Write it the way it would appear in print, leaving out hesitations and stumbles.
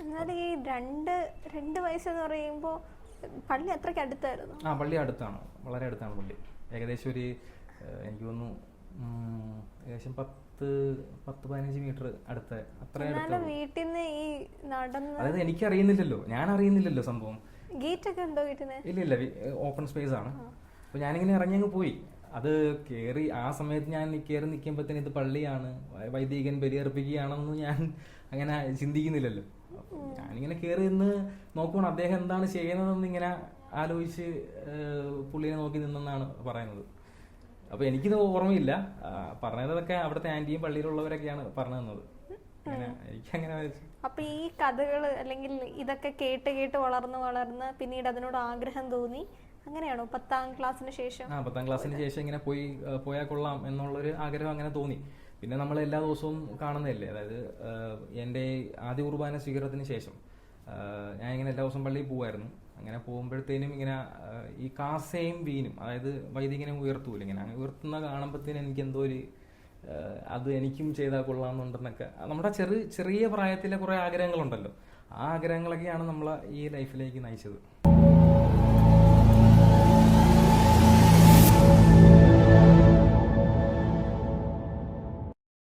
എന്നാൽ ഈ രണ്ട് വയസ്സെന്ന് പറയുമ്പോൾ പള്ളി അത്രയ്ക്ക് അടുത്തായിരുന്നു? പള്ളി അടുത്താണ്, വളരെ അടുത്താണ് പള്ളി. ഏകദേശം ഒരു എനിക്ക് തോന്നുന്നു ഏകദേശം 10-15 മീറ്റർ അടുത്ത അത്ര. വീട്ടിൽ നിന്ന് ഈ നടന്ന്, അതായത് എനിക്ക് അറിയുന്നില്ലല്ലോ, ഞാൻ അറിയുന്നില്ലല്ലോ സംഭവം. ഗേറ്റ് ഒക്കെ ഉണ്ടോ വീട്ടിന്? ഇല്ല, ഓപ്പൺ സ്പേസ് ആണ്. അപ്പൊ ഞാനിങ്ങനെ ഇറങ്ങിയങ്ങ് പോയി. അത് കേറി ആ സമയത്ത് ഞാൻ കയറി നിൽക്കുമ്പോഴത്തേന് ഇത് പള്ളിയാണ്, വൈദികൻ ബലിയർപ്പിക്കുകയാണെന്ന് ഞാൻ അങ്ങനെ ചിന്തിക്കുന്നില്ലല്ലോ. ഞാനിങ്ങനെ കയറി നിന്ന് നോക്കുവാണ് അദ്ദേഹം എന്താണ് ചെയ്യുന്നതെന്ന് ഇങ്ങനെ ആലോചിച്ച് പുള്ളിനെ നോക്കി നിന്നെന്നാണ് പറയുന്നത്. അപ്പൊ എനിക്കിത് ഓർമ്മയില്ല, പറഞ്ഞതൊക്കെ അവിടുത്തെ ആന്റിയും പള്ളിയിലുള്ളവരൊക്കെയാണ് പറഞ്ഞു തന്നത്. എനിക്കങ്ങനെ. അപ്പൊ ഈ കഥകള് അല്ലെങ്കിൽ ഇതൊക്കെ കേട്ട് വളർന്ന് പിന്നീട് അതിനോട് ആഗ്രഹം തോന്നി, അങ്ങനെയാണോ 10ാം ക്ലാസ്സിന് ശേഷം? 10ാം ക്ലാസ്സിന് ശേഷം ഇങ്ങനെ പോയാൽ കൊള്ളാം എന്നുള്ളൊരു ആഗ്രഹം അങ്ങനെ തോന്നി. പിന്നെ നമ്മൾ എല്ലാ ദിവസവും കാണുന്നതല്ലേ, അതായത് എൻ്റെ ആദ്യ കുർബാന സ്വീകരണത്തിന് ശേഷം ഞാൻ ഇങ്ങനെ എല്ലാ ദിവസവും പള്ളിയിൽ പോകുമായിരുന്നു. അങ്ങനെ പോകുമ്പോഴത്തേനും ഇങ്ങനെ ഈ കാസയും വീനും, അതായത് വൈദികനെ ഉയർത്തൂല, ഇങ്ങനെ ഉയർത്തുന്ന കാണുമ്പോഴത്തേനും എനിക്ക് എന്തോ ഒരു അത് എനിക്കും ചെയ്താൽ കൊള്ളാമെന്നുണ്ടെന്നൊക്കെ നമ്മുടെ ചെറിയ പ്രായത്തിലെ കുറെ ആഗ്രഹങ്ങളുണ്ടല്ലോ, ആ ആഗ്രഹങ്ങളൊക്കെയാണ് നമ്മളെ ഈ ലൈഫിലേക്ക് നയിച്ചത്.